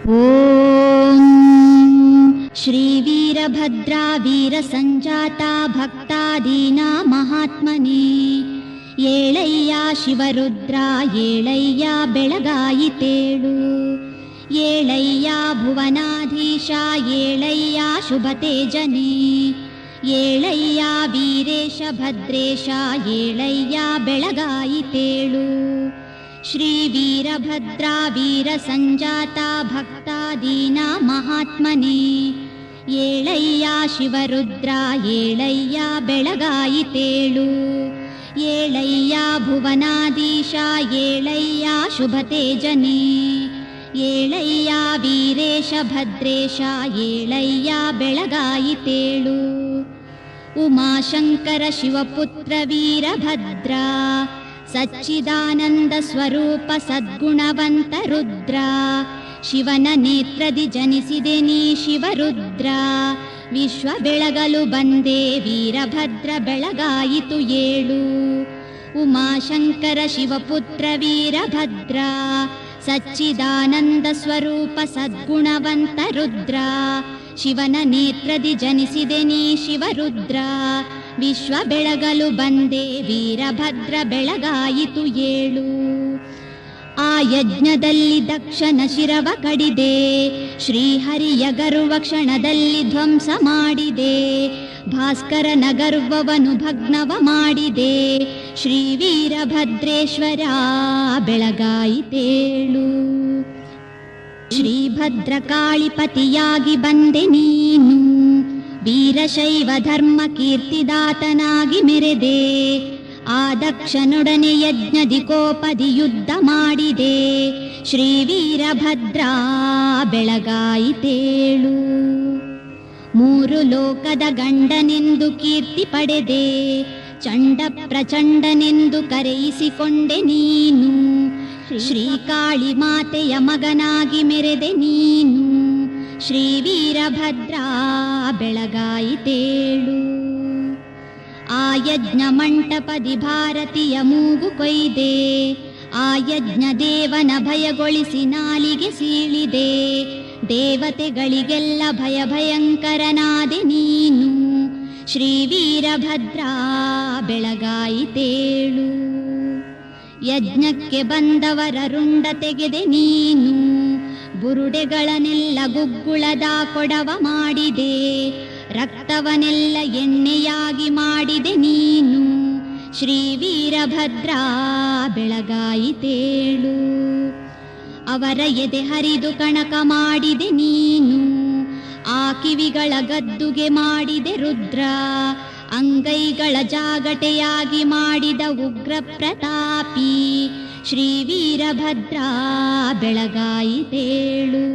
ಓಂ ಶ್ರೀ ವೀರಭದ್ರಾ ವೀರ ಸಂಜಾತ ಭಕ್ತಾದೀನಾ ಮಹಾತ್ಮನೇ. ಏಳಯ್ಯ ಶಿವರುದ್ರ ಏಳಯ್ಯ ಬೆಳಗಾಯಿತೇಳು. ಏಳಯ್ಯ ಭುವನಾಧೀಶ ಏಳಯ್ಯ ಶುಭತೇಜನೇ. ಏಳಯ್ಯ ವೀರೇಶ ಭದ್ರೇಶ ಏಳಯ್ಯ ಬೆಳಗಾಯಿತೇಳು. ಶ್ರೀ ವೀರಭದ್ರಾ ವೀರ ಸಂಜಾತ ಭಕ್ತಾದೀನಾ ಮಹಾತ್ಮನೇ. ಏಳಯ್ಯ ಶಿವರುದ್ರ ಏಳಯ್ಯ ಬೆಳಗಾಯಿತೇಳು. ಏಳಯ್ಯ ಭುವನಾಧೀಶ ಏಳಯ್ಯ ಶುಭತೇಜನೇ. ಏಳಯ್ಯ ವೀರೇಶ ಭದ್ರೇಶ ಏಳಯ್ಯ ಬೆಳಗಾಯಿತೇಳು. ಉಮಾಶಂಕರ ಶಿವಪುತ್ರ ವೀರಭದ್ರ ಸಚ್ಚಿದಾನಂದ ಸ್ವರೂಪ ಸದ್ಗುಣವಂತ ರುದ್ರ. ಶಿವನ ನೇತ್ರದಿ ಜನಿಸಿದೆ ನೀ ಶಿವರುದ್ರ. ವಿಶ್ವ ಬೆಳಗಲು ಬಂದೆ ವೀರಭದ್ರ ಬೆಳಗಾಯಿತು ಏಳು. ಉಮಾಶಂಕರ ಶಿವಪುತ್ರ ವೀರಭದ್ರ ಸಚ್ಚಿದಾನಂದ ಸ್ವರೂಪ ಸದ್ಗುಣವಂತ ರುದ್ರ. ಶಿವನ ನೇತ್ರದಿ ಜನಿಸಿದೆ ನೀ ಶಿವರುದ್ರ. ವಿಶ್ವ ಬೆಳಗಲು ಬಂದೆ ವೀರಭದ್ರ ಬೆಳಗಾಯಿತು ಏಳು. ಆ ಯಜ್ಞದಲ್ಲಿ ದಕ್ಷನ ಶಿರವ ಕಡಿದೆ. ಶ್ರೀಹರಿಯ ಗರ್ವ ಕ್ಷಣದಲ್ಲಿ ಧ್ವಂಸ ಮಾಡಿದೆ. ಭಾಸ್ಕರನ ಗರ್ವವನ್ನು ಭಗ್ನವ ಮಾಡಿದೆ. ಶ್ರೀ ವೀರಭದ್ರೇಶ್ವರ ಬೆಳಗಾಯಿತೇಳು. ಶ್ರೀಭದ್ರ ಕಾಳಿಪತಿಯಾಗಿ ಬಂದೆ ನೀನು. ವೀರಶೈವ ಧರ್ಮ ಕೀರ್ತಿದಾತನಾಗಿ ಮೆರೆದೆ. ಆ ದಕ್ಷನೊಡನೆ ಯಜ್ಞದಿ ಕೋಪದಿ ಯುದ್ಧ ಮಾಡಿದೆ. ಶ್ರೀ ವೀರಭದ್ರ ಬೆಳಗಾಯಿತೇಳು. ಮೂರು ಲೋಕದ ಗಂಡನೆಂದು ಕೀರ್ತಿ ಪಡೆದೆ. ಚಂಡ ಪ್ರಚಂಡನೆಂದು ಕರೆಯಿಸಿಕೊಂಡೆ ನೀನು. ಶ್ರೀಕಾಳಿ ಮಾತೆಯ ಮಗನಾಗಿ ಮೆರೆದೆ ನೀನು. ಶ್ರೀ ವೀರಭದ್ರ ಬೆಳಗಾಯಿತೇಳು. ಆ ಯಜ್ಞ ಮಂಟಪದಿ ಭಾರತೀಯ ಮೂಗು ಕೊಯ್ದೆ. ಆ ಯಜ್ಞ ದೇವನ ಭಯಗೊಳಿಸಿ ನಾಲಿಗೆ ಸೀಳಿದೆ. ದೇವತೆಗಳಿಗೆಲ್ಲ ಭಯ ಭಯಂಕರನಾದೆ ನೀನು. ಶ್ರೀ ವೀರಭದ್ರ ಬೆಳಗಾಯಿತೇಳು. ಯಜ್ಞಕ್ಕೆ ಬಂದವರ ರುಂಡ ತೆಗೆದೆ ನೀನು. ಬುರುಡೆಗಳನ್ನೆಲ್ಲ ಗುಗ್ಗುಳದ ಕೊಡವ ಮಾಡಿದೆ. ರಕ್ತವನ್ನೆಲ್ಲ ಎಣ್ಣೆಯಾಗಿ ಮಾಡಿದೆ ನೀನು. ಶ್ರೀ ವೀರಭದ್ರ ಬೆಳಗಾಯಿತೇಳು. ಅವರ ಎದೆ ಹರಿದು ಕಣಕ ಮಾಡಿದೆ ನೀನು. ಆ ಕಿವಿಗಳ ಗದ್ದುಗೆ ಮಾಡಿದೆ ರುದ್ರ. ಅಂಗೈಗಳ ಜಾಗಟೆಯಾಗಿ ಮಾಡಿದ ಉಗ್ರ ಪ್ರತಾಪಿ. ಶ್ರೀ ವೀರಭದ್ರ ಬೆಳಗಾಯಿತೇಳು.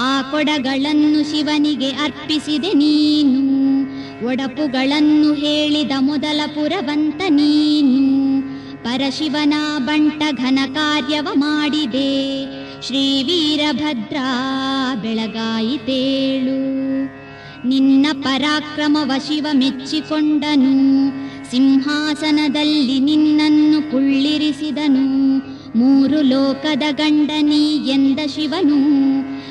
ಆ ಕೊಡಗಳನ್ನು ಶಿವನಿಗೆ ಅರ್ಪಿಸಿದೆ ನೀನು. ಒಡಪುಗಳನ್ನು ಹೇಳಿದ ಮೊದಲ ಪುರವಂತ ನೀನು. ಪರಶಿವನ ಬಂಟ ಘನ ಕಾರ್ಯವ ಮಾಡಿದೆ. ಶ್ರೀ ವೀರಭದ್ರ ಬೆಳಗಾಯಿತೇಳು. ನಿನ್ನ ಪರಾಕ್ರಮವ ಶಿವ ಮೆಚ್ಚಿಕೊಂಡನು. ಸಿಂಹಾಸನದಲ್ಲಿ ನಿನ್ನನ್ನು ಕುಳ್ಳಿರಿಸಿದನು. ಮೂರು ಲೋಕದ ಗಂಡನಿ ಎಂದ ಶಿವನು.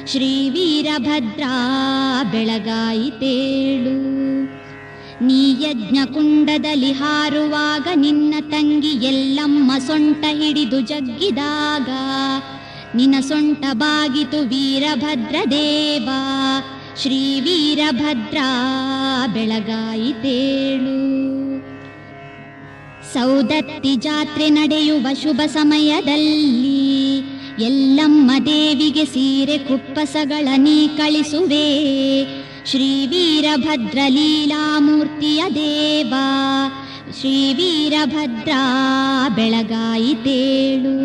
ಶ್ರೀ ವೀರಭದ್ರ ಬೆಳಗಾಯಿತೇಳು. ನೀ ಯಜ್ಞ ಕುಂಡದಲ್ಲಿ ಹಾರುವಾಗ ನಿನ್ನ ತಂಗಿ ಎಲ್ಲಮ್ಮ ಸೊಂಟ ಹಿಡಿದು ಜಗ್ಗಿದಾಗ ನಿನ್ನ ಸೊಂಟ ಬಾಗಿತು ವೀರಭದ್ರ ದೇವ. ಶ್ರೀ ವೀರಭದ್ರ ಬೆಳಗಾಯಿತೇಳು. ಸೌದತ್ತಿ ಜಾತ್ರೆ ನಡೆಯುವ ಶುಭ ಸಮಯದಲ್ಲಿ ಎಲ್ಲಮ್ಮ ದೇವಿಗೆ ಸೀರೆ ಕುಪ್ಪಸಗಳ ನೀ ಕಳಿಸುವೆ. ಶ್ರೀ ವೀರಭದ್ರ ಲೀಲಾಮೂರ್ತಿಯ ದೇವ. ಶ್ರೀ ವೀರಭದ್ರ ಬೆಳಗಾಯಿತೇಳು.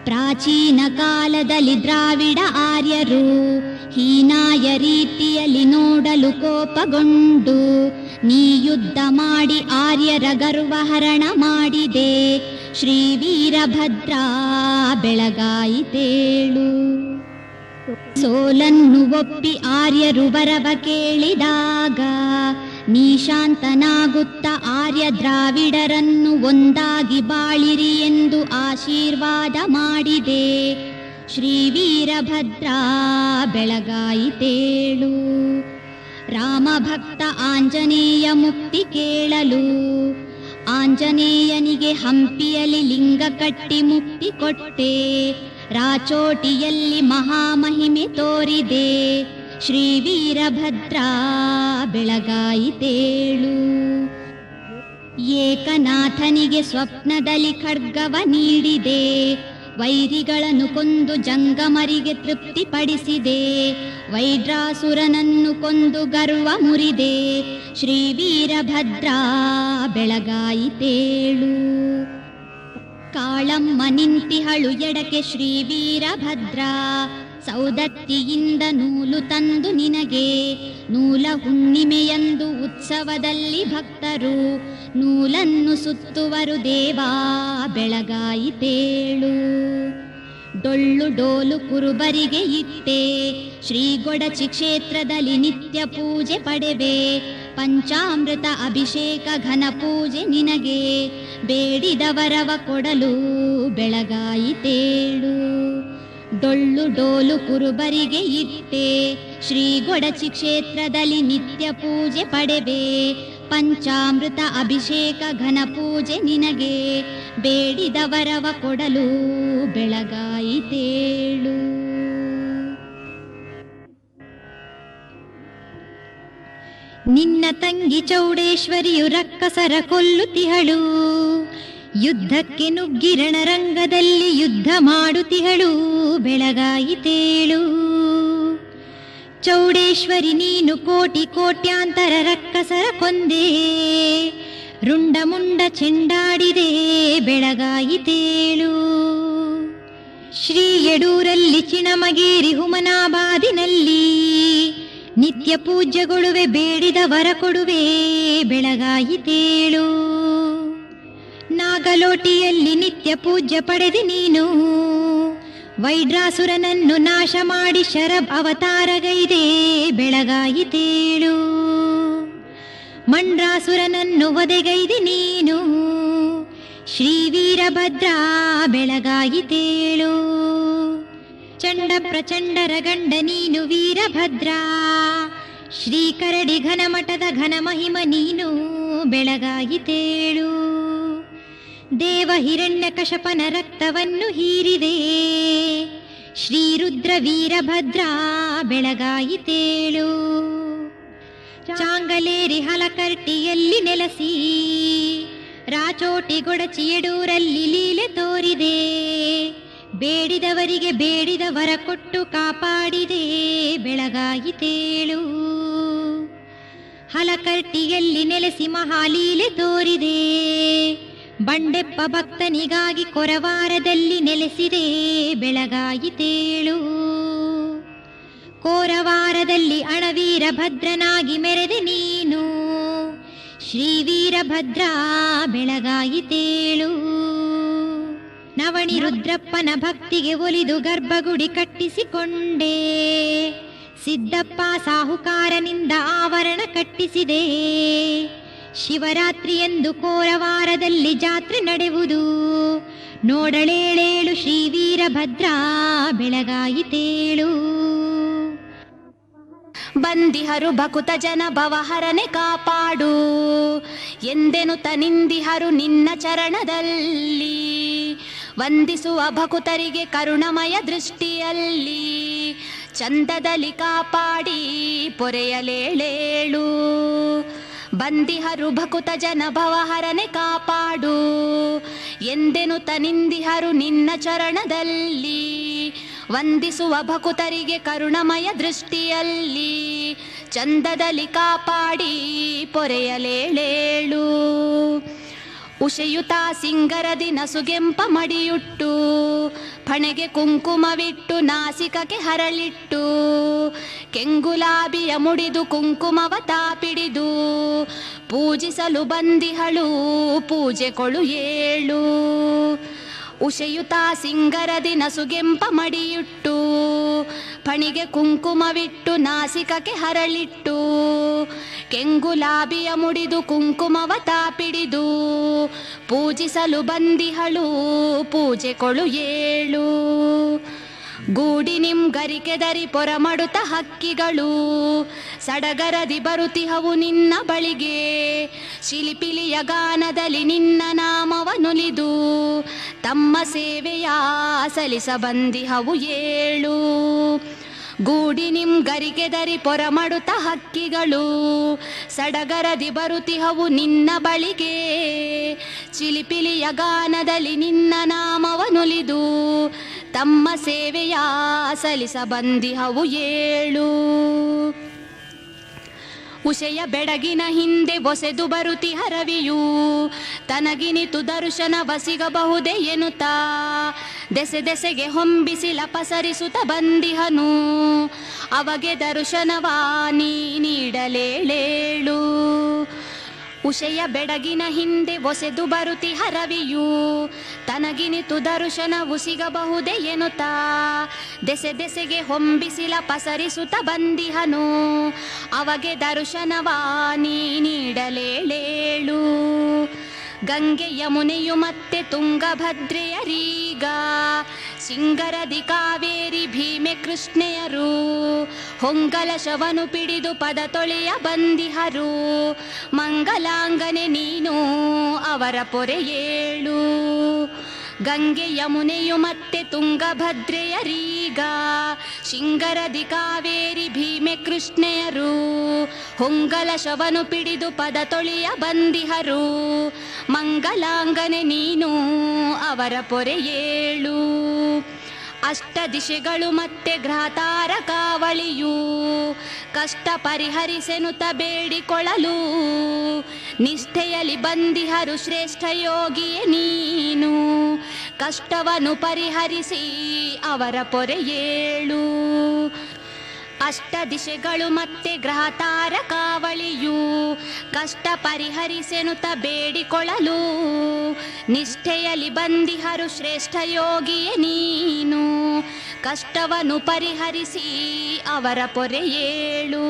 ಪ್ರಾಚೀನ ಕಾಲದಲ್ಲಿ ದ್ರಾವಿಡ ಆರ್ಯರು ಹೀನಾಯ ರೀತಿಯಲ್ಲಿ ನೋಡಲು ಕೋಪಗೊಂಡು ನೀ ಯುದ್ಧ ಮಾಡಿ ಆರ್ಯರ ಗರ್ವಹರಣ ಮಾಡಿದೆ. ಶ್ರೀ ವೀರಭದ್ರ ಬೆಳಗಾಯಿತೇಳು. ಸೋಲನ್ನು ಒಪ್ಪಿ ಆರ್ಯರು ಬರವ ಕೇಳಿದಾಗ ನೀ ಶಾಂತನಾಗುತ್ತ ಆರ್ಯ ದ್ರಾವಿಡರನ್ನು ಒಂದಾಗಿ ಬಾಳಿರಿ ಎಂದು ಆಶೀರ್ವಾದ ಮಾಡಿದೆ. ಶ್ರೀ ವೀರಭದ್ರ ಬೆಳಗಾಯಿತೇಳು. ರಾಮಭಕ್ತ ಆಂಜನೇಯ ಮುಕ್ತಿ ಕೇಳಲು ಆಂಜನೇಯನಿಗೆ ಹಂಪಿಯಲ್ಲಿ ಲಿಂಗ ಕಟ್ಟಿ ಮುಕ್ತಿ ಕೊಟ್ಟೆ. ರಾಚೋಟಿಯಲ್ಲಿ ಮಹಾಮಹಿಮೆ ತೋರಿದೆ. ಶ್ರೀ ವೀರಭದ್ರ ಬೆಳಗಾಯಿತೇಳು. ಏಕನಾಥನಿಗೆ ಸ್ವಪ್ನದಲ್ಲಿ ಖಡ್ಗವ ನೀಡಿದೆ. ವೈರಿಗಳನ್ನು ಕೊಂದು ಜಂಗಮರಿಗೆ ತೃಪ್ತಿಪಡಿಸಿದೆ. ವೈಡ್ರಾಸುರನನ್ನು ಕೊಂದು ಗರ್ವ ಮುರಿದೆ. ಶ್ರೀ ವೀರಭದ್ರ ಬೆಳಗಾಯಿತೇಳು. ಕಾಳಮ್ಮ ನಿಂತಿಹಳು ಎಡಕ್ಕೆ ಶ್ರೀ ವೀರಭದ್ರ. ಸೌದತ್ತಿಯಿಂದ ನೂಲು ತಂದು ನಿನಗೆ. ನೂಲ ಹುಣ್ಣಿಮೆಯಂದು ಉತ್ಸವದಲ್ಲಿ ಭಕ್ತರು ನೂಲನ್ನು ಸುತ್ತುವರು. ದೇವಾ ಬೆಳಗಾಯಿತೇಳು. ಡೊಳ್ಳು ಡೋಲು ಕುರುಬರಿಗೆ ಇಟ್ಟೆ. ಶ್ರೀ ಗೊಡಚಿ ಕ್ಷೇತ್ರದಲ್ಲಿ ನಿತ್ಯ ಪೂಜೆ ಪಡೆವೆ. ಪಂಚಾಮೃತ ಅಭಿಷೇಕ ಘನ ಪೂಜೆ ನಿನಗೆ. ಬೇಡಿದವರವ ಕೊಡಲು ಬೆಳಗಾಯಿತೇಳು. ಡೊಳ್ಳು ಡೋಲು ಕುರುಬರಿಗೆ ಇಟ್ಟೆ. ಶ್ರೀ ಗೊಡಚಿ ಕ್ಷೇತ್ರದಲ್ಲಿ ನಿತ್ಯ ಪೂಜೆ ಪಡೆವೆ. ಪಂಚಾಮೃತ ಅಭಿಷೇಕ ಘನ ಪೂಜೆ ನಿನಗೆ. ಬೇಡಿದವರವ ಕೊಡಲು ಬೆಳಗಾಯಿತೇಳು. ನಿನ್ನ ತಂಗಿ ಚೌಡೇಶ್ವರಿಯು ರಕ್ಕಸರ ಕೊಲ್ಲುತಿಹಳು. ಯುದ್ಧಕ್ಕೆ ನುಗ್ಗಿ ರಣರಂಗದಲ್ಲಿ ಯುದ್ಧ ಮಾಡುತಿಹಳು. ಬೆಳಗಾಯಿತೇಳು. ಚೌಡೇಶ್ವರಿ ನೀನು ಕೋಟಿ ಕೋಟ್ಯಾಂತರ ರಕ್ಕಸರ ಕೊಂದೆ. ರುಂಡ ಮುಂಡ ಚೆಂಡಾಡಿದೆ. ಬೆಳಗಾಯಿತೇಳು. ಶ್ರೀ ಯಡೂರಲ್ಲಿ ಚಿಣಮಗೇರಿ ಹುಮನಾಬಾದಿನಲ್ಲಿ ನಿತ್ಯ ಪೂಜ್ಯಗೊಳುವೆ. ಬೇಡಿದ ವರ ಕೊಡುವೆ. ಬೆಳಗಾಯಿತೇಳು. ನಾಗಲೋಟಿಯಲ್ಲಿ ನಿತ್ಯ ಪೂಜ್ಯ ಪಡೆದೆ ನೀನು. ವೈಡ್ರಾಸುರನನ್ನು ನಾಶ ಮಾಡಿ ಶರಬ್ ಅವತಾರಗೈದೆ. ಬೆಳಗಾಯಿತೇಳು. ಮಂಡ್ರಾಸುರನನ್ನು ವಧೆಗೈದೆ ನೀನು. ಶ್ರೀ ವೀರಭದ್ರ ಬೆಳಗಾಯಿತೇಳು. ಚಂಡ ಪ್ರಚಂಡರ ಗಂಡ ನೀನು ವೀರಭದ್ರ. ಶ್ರೀ ಕರಡಿ ಘನಮಠದ ಘನ ಮಹಿಮ ನೀನು. ಬೆಳಗಾಯಿತೇಳು. ದೇವ ಹಿರಣ್ಯಕಶಪನ ರಕ್ತವನ್ನು ಹೀರಿದೆ. ಶ್ರೀ ರುದ್ರ ವೀರಭದ್ರ ಬೆಳಗಾಯಿತೇಳು. ಚಾಂಗಲೇರಿ ಹಲಕರ್ಟಿಯಲ್ಲಿ ನೆಲೆಸಿ ರಾಚೋಟಿ ಗೊಡಚಿ ಯಡೂರಲ್ಲಿ ಲೀಲೆ ತೋರಿದೆ. ಬೇಡಿದವರಿಗೆ ಬೇಡಿದ ವರ ಕೊಟ್ಟು ಕಾಪಾಡಿದೆ. ಬೆಳಗಾಯಿತೇಳು. ಹಲಕರ್ಟಿಯಲ್ಲಿ ನೆಲೆಸಿ ಮಹಾಲೀಲೆ ತೋರಿದೆ. ಬಂಡೆಪ್ಪ ಭಕ್ತನಿಗಾಗಿ ಕೊರವಾರದಲ್ಲಿ ನೆಲೆಸಿದೆ. ಬೆಳಗಾಯಿತೇಳು. ಕೋರವಾರದಲ್ಲಿ ಅಣವೀರಭದ್ರನಾಗಿ ಮೆರೆದೆ ನೀನು. ಶ್ರೀ ವೀರಭದ್ರ ಬೆಳಗಾಯಿತೇಳು. ನವಣಿ ರುದ್ರಪ್ಪನ ಭಕ್ತಿಗೆ ಒಲಿದು ಗರ್ಭಗುಡಿ ಕಟ್ಟಿಸಿಕೊಂಡೆ. ಸಿದ್ದಪ್ಪ ಸಾಹುಕಾರನಿಂದ ಆವರಣ ಕಟ್ಟಿಸಿದೆ. ಶಿವರಾತ್ರಿಯಂದು ಕೋರವಾರದಲ್ಲಿ ಜಾತ್ರೆ ನಡೆಯುವುದು. ನೋಡಳೇಳೇಳು ಶ್ರೀ ವೀರಭದ್ರ ಬೆಳಗಾಯಿತೇಳು. ಬಂದಿಹರು ಭಕುತ ಜನ ಭವಹರನೆ ಕಾಪಾಡು ಎಂದೆನು ತನಿಂದಿಹರು ನಿನ್ನ ಚರಣದಲ್ಲಿ. ವಂದಿಸುವ ಭಕುತರಿಗೆ ಕರುಣಮಯ ದೃಷ್ಟಿಯಲ್ಲಿ ಚಂದದಲ್ಲಿ ಕಾಪಾಡಿ ಪೊರೆಯಲೇಳೇಳು. ಬಂದಿಹರು ಭಕುತ ಜನ ಭವಹರನೆ ಕಾಪಾಡು ಎಂದೆನು ತನಿಂದಿಹರು ನಿನ್ನ ಚರಣದಲ್ಲಿ. ವಂದಿಸುವ ಭಕುತರಿಗೆ ಕರುಣಮಯ ದೃಷ್ಟಿಯಲ್ಲಿ ಚಂದದಲ್ಲಿ ಕಾಪಾಡಿ ಪೊರೆಯಲೇಳೇಳು. ಉಷೆಯುತ ಸಿಂಗರದಿ ನಸುಗೆಂಪ ಮಡಿಯುಟ್ಟು ಫಣೆಗೆ ಕುಂಕುಮವಿಟ್ಟು ನಾಸಿಕಕ್ಕೆ ಹರಳಿಟ್ಟು ಕೆಂಗುಲಾಬಿಯ ಮುಡಿದು ಕುಂಕುಮವ ತಾಪಿಡಿದು ಪೂಜಿಸಲು ಬಂದಿಹಳು ಪೂಜೆ ಕೊಳು ಏಳು. ಉಷೆಯುತ ಸಿಂಗರದಿ ನಸುಗೆಂಪ ಮಡಿಯುಟ್ಟು ಫಣಿಗೆ ಕುಂಕುಮವಿಟ್ಟು ನಾಸಿಕಕ್ಕೆ ಹರಳಿಟ್ಟು ಕೆಂಗುಲಾಬಿಯ ಮುಡಿದು ಕುಂಕುಮವ ತಾಪಿಡಿದು ಪೂಜಿಸಲು ಬಂದಿಹಳು ಪೂಜೆ ಕೊಳು ಏಳು. ಗೂಡಿನಿಂ ಗರಿಕೆದರಿ ಪೊರಮಡುತ ಹಕ್ಕಿಗಳು ಸಡಗರದಿ ಬರುತಿಹವು ನಿನ್ನ ಬಳಿಗೆ. ಶಿಲಿಪಿಲಿಯ ಗಾನದಲ್ಲಿ ನಿನ್ನ ನಾಮವನುಲಿದು ತಮ್ಮ ಸೇವೆಯ ಸಲಿಸ ಬಂದಿಹವು ಏಳು. ಗೂಡಿನಿಂ ಗರಿಕೆದರಿ ಪೊರಮಡುತ ಹಕ್ಕಿಗಳು ಸಡಗರದಿ ಬರುತಿಹವು ನಿನ್ನ ಬಳಿಗೆ. ಚಿಲಿಪಿಲಿಯ ಗಾನದಲ್ಲಿ ನಿನ್ನ ನಾಮವನುಲಿದು ತಮ್ಮ ಸೇವೆಯ ಸಲಿಸ ಬಂದಿಹವು ಏಳು. ಉಷೆಯ ಬೆಡಗಿನ ಹಿಂದೆ ಒಸೆದು ಬರುತಿಹ ರವಿಯು ತನಗಿನಿತು ದರ್ಶನವ ಸಿಗಬಹುದೇ ಎನ್ನುತ್ತಾ ದೆಸೆ ದೆಸೆಗೆ ಹೊಂಬಿಸಿ ಲಪಸರಿಸುತ್ತ ಬಂದಿಹನು. ಅವಗೆ ದರ್ಶನವ ನೀ ನೀಡಲೇಳೇಳು. ಉಷೆಯ ಬೆಡಗಿನ ಹಿಂದೆ ಒಸೆದು ಬರುತಿಹ ರವಿಯು ತನಗಿನಿತು ದರ್ಶನವು ಸಿಗಬಹುದೇ ಎನ್ನುತ್ತಾ ದೆಸೆ ದೆಸೆಗೆ ಹೊಂಬಿಸಿಲ ಪಸರಿಸುತ್ತ ಬಂದಿಹನು. ಅವಗೆ ದರ್ಶನವ ನೀ ನೀಡಲೇಳೇಳು. ಗಂಗೆ ಯಮುನೆಯು ಮತ್ತೆ ತುಂಗಭದ್ರೆಯರೀಗ ಸಿಂಗರದಿ ಕಾವೇರಿ ಭೀಮೆ ಕೃಷ್ಣೆಯರು ಹೊಂಗಲ ಶವನು ಪಿಡಿದು ಪದ ತೊಳೆಯ ಬಂದಿಹರು. ಮಂಗಲಾಂಗನೆ ನೀನು ಅವರ ಪೊರೆಯೇಳು. ಗಂಗೆ ಯಮುನೆಯು ಮತ್ತೆ ತುಂಗಭದ್ರೆಯರೀಗ ಶಿಂಗರದಿ ಕಾವೇರಿ ಭೀಮೆ ಕೃಷ್ಣೆಯರು ಹೊಂಗಲ ಶವನು ಪಿಡಿದು ಪದ ತೊಳೆಯ ಬಂದಿಹರು. ಮಂಗಲಾಂಗನೆ ನೀನು ಅವರ ಪೊರೆಯೇಳು. ಅಷ್ಟ ದಿಶೆಗಳು ಮತ್ತೆ ಗ್ರಹತಾರ ಕಾವಳಿಯು ಕಷ್ಟ ಪರಿಹರಿಸೆನುತ ಬೇಡಿಕೊಳ್ಳಲು ನಿಷ್ಠೆಯಲ್ಲಿ ಬಂದಿಹರು ಶ್ರೇಷ್ಠ ಯೋಗಿಯೇ ನೀನು. ಕಷ್ಟವನ್ನು ಪರಿಹರಿಸಿ ಅವರ ಪೊರೆಯೇಳು. ಅಷ್ಟ ದಿಶೆಗಳು ಮತ್ತೆ ಗ್ರಹತಾರ ಕಾವಳಿಯು ಕಷ್ಟ ಪರಿಹರಿಸೆನುತ ಬೇಡಿಕೊಳ್ಳಲು ನಿಷ್ಠೆಯಲ್ಲಿ ಬಂದಿಹರು ಶ್ರೇಷ್ಠ ಯೋಗಿಯೇ ನೀನು. ಕಷ್ಟವನ್ನು ಪರಿಹರಿಸಿ ಅವರ ಪೊರೆಯೇಳು.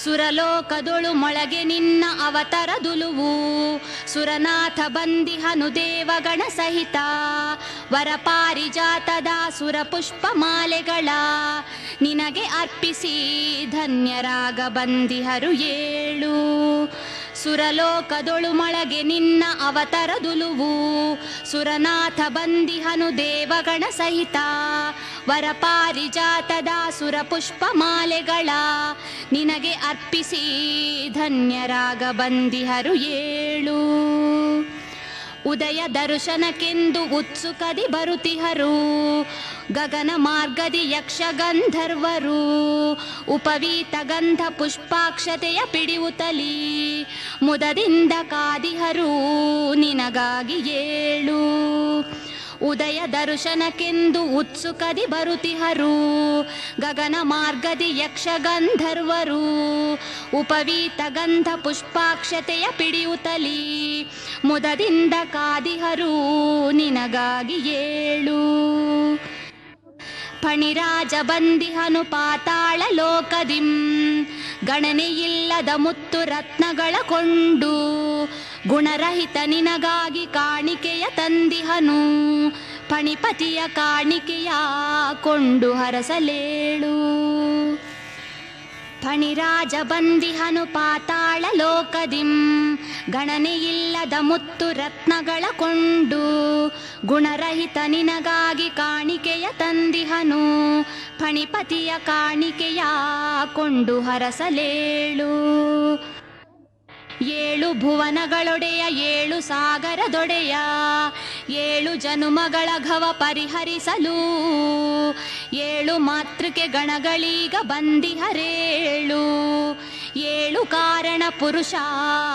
ಸುರಲೋಕದೊಳು ಮೊಳಗೆ ನಿನ್ನ ಅವತರದುಲುವು ಸುರನಾಥ ಬಂದಿಹನು ದೇವಗಣ ಸಹಿತ. ವರಪಾರಿಜಾತದ ಸುರ ಪುಷ್ಪ ಮಾಲೆಗಳ ನಿನಗೆ ಅರ್ಪಿಸಿ ಧನ್ಯರಾಗ ಬಂದಿಹರು ಏಳು. ಸುರಲೋಕದೊಳು ಮೊಳಗೆ ನಿನ್ನ ಅವತರದುಲುವು ಸುರನಾಥ ಬಂದಿಹನು ದೇವಗಣ ಸಹಿತ. ವರಪಾರಿಜಾತದ ಸುರ ಪುಷ್ಪ ಮಾಲೆಗಳ ನಿನಗೆ ಅರ್ಪಿಸಿ ಧನ್ಯರಾಗ ಬಂದಿಹರು ಏಳು. ಉದಯ ದರ್ಶನಕ್ಕೆಂದು ಉತ್ಸುಕದಿ ಬರುತಿಹರು ಗಗನ ಮಾರ್ಗದಿ ಯಕ್ಷ ಗಂಧರ್ವರು. ಉಪವೀತ ಗಂಧ ಪುಷ್ಪಾಕ್ಷತೆಯ ಪಿಡಿಯುತ್ತಲಿ ಮುದದಿಂದ ಕಾದಿಹರು ನಿನಗಾಗಿ ಏಳು. ಉದಯ ದರ್ಶನಕ್ಕೆಂದು ಉತ್ಸುಕದಿ ಬರುತಿಹರು ಗಗನ ಮಾರ್ಗದಿ ಯಕ್ಷ ಗಂಧರ್ವರು. ಉಪವೀತ ಗಂಧ ಪುಷ್ಪಾಕ್ಷತೆಯ ಪಿಡಿಯುತ್ತಲಿ ಮುದದಿಂದ ಕಾದಿಹರು ನಿನಗಾಗಿ ಏಳು. ಫಣಿರಾಜ ಬಂದಿಹನು ಪಾತಾಳ ಲೋಕದಿಂ ಗಣನೆಯಿಲ್ಲದ ಮುತ್ತು ರತ್ನಗಳ ಕೊಂಡು ಗುಣರಹಿತ ನಿನಗಾಗಿ ಕಾಣಿಕೆಯ ತಂದಿಹನು. ಫಣಿಪತಿಯ ಕಾಣಿಕೆಯ ಕೊಂಡು ಹರಸಲೇಳು. ಫಣಿರಾಜ ಬಂದಿಹನು ಪಾತಾಳ ಲೋಕದಿಂ ಗಣನೆಯಿಲ್ಲದ ಮುತ್ತು ರತ್ನಗಳ ಕೊಂಡು ಗುಣರಹಿತ ನಿನಗಾಗಿ ಕಾಣಿಕೆಯ ತಂದಿಹನು. ಫಣಿಪತಿಯ ಕಾಣಿಕೆಯ ಕೊಂಡು ಹರಸಲೇಳು. ಏಳು ಭುವನಗಳೊಡೆಯ ಏಳು ಸಾಗರದೊಡೆಯ ಏಳು ಜನುಮಗಳ ಘವ ಪರಿಹರಿಸಲು ಏಳು ಮಾತೃಕೆ ಗಣಗಳೀಗ ಬಂದಿಹರೇಳು. ಏಳು ಕಾರಣ ಪುರುಷ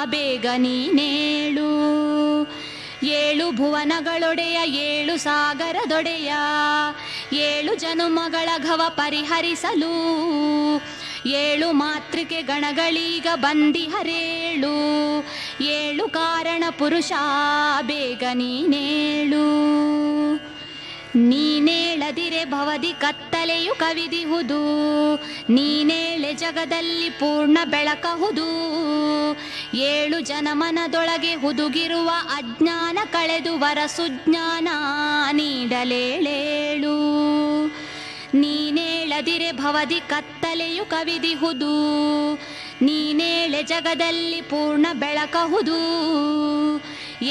ಬೇಗ ನೀನೇಳು. ಏಳು ಭುವನಗಳೊಡೆಯ ಏಳು ಸಾಗರದೊಡೆಯ ಏಳು ಜನುಮಗಳ ಘವ ಪರಿಹರಿಸಲು ಏಳು ಮಾತೃಕೆ ಗಣಗಳೀಗ ಬಂದಿಹರೇಳು. ಏಳು ಕಾರಣ ಪುರುಷ ಬೇಗ ನೀನೇಳು. ನೀನೇಳದಿರೆ ಭವದಿ ಕತ್ತಲೆಯು ಕವಿದಿಹುದು ನೀನೇಳೆ ಜಗದಲ್ಲಿ ಪೂರ್ಣ ಬೆಳಕಹುದು. ಏಳು ಜನಮನದೊಳಗೆ ಹುದುಗಿರುವ ಅಜ್ಞಾನ ಕಳೆದು ವರ ಸುಜ್ಞಾನ ನೀಡಲೇಳೇಳು. ನೀನೇಳದಿರೆ ಭವದಿ ಕತ್ತಲೆಯು ಕವಿದಿಹುದು, ನೀನೇಳೆ ಜಗದಲ್ಲಿ ಪೂರ್ಣ ಬೆಳಕಹುದು.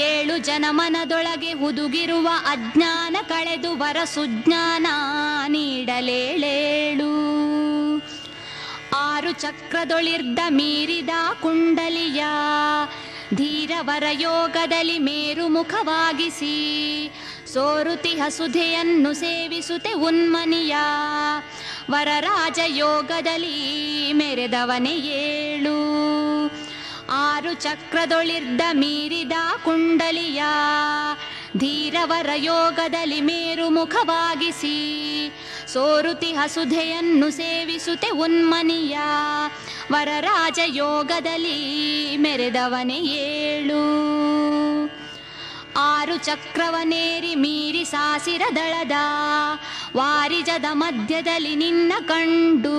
7 ಜನಮನದೊಳಗೆ ಹುದುಗಿರುವ ಅಜ್ಞಾನ ಕಳೆದು ವರ ಸುಜ್ಞಾನ ನೀಡಲೇಳೇಳು. 6 ಚಕ್ರದೊಳಿರ್ದ ಮೀರಿದ ಕುಂಡಲಿಯ ಧೀರವರ ಯೋಗದಲ್ಲಿ ಮೇರು ಮುಖವಾಗಿಸಿ, ಸೋರುತಿಹ ಸುಧೆಯನ್ನು ಸೇವಿಸುತ್ತೆ ಉನ್ಮನಿಯ ವರರಾಜ ಯೋಗದಲ್ಲಿ ಮೆರೆದವನೇ ಏಳು. 6 ಚಕ್ರದೊಳಿರ್ದ ಮೀರಿದ ಕುಂಡಲಿಯ ಧೀರವರ ಯೋಗದಲ್ಲಿ ಮೇರು ಮುಖವಾಗಿಸಿ, ಸೋರುತಿಹ ಸುಧೆಯನ್ನು ಸೇವಿಸುತ್ತೆ ಉನ್ಮನಿಯ ವರರಾಜ ಯೋಗದಲ್ಲಿ ಮೆರೆದವನೇ ಏಳು. 6 ಚಕ್ರವನೇರಿ ಮೀರಿ ಸಾಸಿರ ದಳದ ವಾರಿಜದ ಮಧ್ಯದಲ್ಲಿ ನಿನ್ನ ಕಂಡು,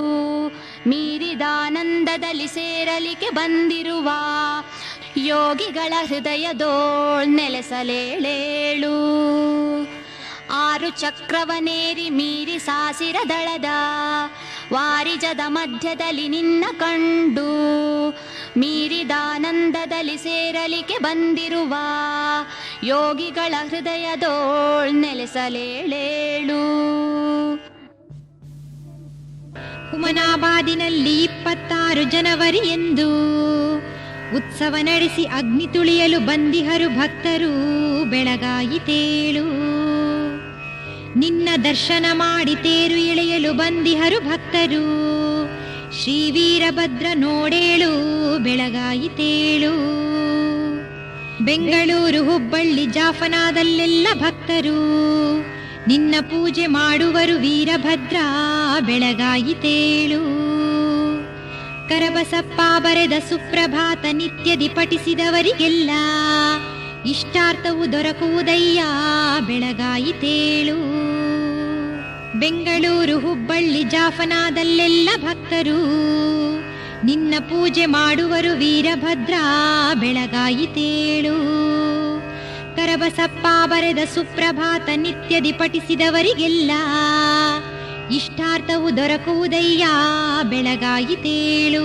ಮೀರಿದಾನಂದದಲ್ಲಿ ಸೇರಲಿಕ್ಕೆ ಬಂದಿರುವ ಯೋಗಿಗಳ ಹೃದಯದೋಳ್ ನೆಲೆಸಲೇಳೇಳು. 6 ಚಕ್ರವನೇರಿ ಮೀರಿ ಸಾಸಿರ ದಳದ ವಾರಿಜದ ಮಧ್ಯದಲ್ಲಿ ನಿನ್ನ ಕಂಡು, ಮೀರಿದಾನಂದದಲ್ಲಿ ಸೇರಲಿಕ್ಕೆ ಬಂದಿರುವ ಯೋಗಿಗಳ ಹೃದಯದೋಳ್ ನೆಲೆಸಲೇಳೇಳು. ಹುಮನಾಬಾದಿನಲ್ಲಿ 26 ಜನವರಿ ಎಂದು ಉತ್ಸವ ನಡೆಸಿ ಅಗ್ನಿ ತುಳಿಯಲು ಬಂದಿಹರು ಭಕ್ತರು, ಬೆಳಗಾಯಿತೇಳು. ನಿನ್ನ ದರ್ಶನ ಮಾಡಿ ತೇರು ಎಳೆಯಲು ಬಂದಿಹರು ಭಕ್ತರು, ಶ್ರೀ ವೀರಭದ್ರ ನೋಡೇಳು, ಬೆಳಗಾಯಿತೇಳು. ಬೆಂಗಳೂರು ಹುಬ್ಬಳ್ಳಿ ಜಾಫನಾದಲ್ಲೆಲ್ಲ ಭಕ್ತರು ನಿನ್ನ ಪೂಜೆ ಮಾಡುವರು ವೀರಭದ್ರ, ಬೆಳಗಾಯಿತೇಳು. ಕರಬಸಪ್ಪ ಬರೆದ ಸುಪ್ರಭಾತ ನಿತ್ಯದಿ ಪಠಿಸಿದವರಿಗೆಲ್ಲ ಇಷ್ಟಾರ್ಥವು ದೊರಕುವುದಯ್ಯ, ಬೆಳಗಾಯಿತೇಳು. ಬೆಂಗಳೂರು ಹುಬ್ಬಳ್ಳಿ ಜಾಫನಾದಲ್ಲೆಲ್ಲ ಭಕ್ತರು ನಿನ್ನ ಪೂಜೆ ಮಾಡುವರು ವೀರಭದ್ರ, ಬೆಳಗಾಯಿತೇಳು. ಕರಬಸಪ್ಪ ಬರೆದ ಸುಪ್ರಭಾತ ನಿತ್ಯದಿ ಪಠಿಸಿದವರಿಗೆಲ್ಲ ಇಷ್ಟಾರ್ಥವು ದೊರಕುವುದಯ್ಯ, ಬೆಳಗಾಯಿತೇಳು.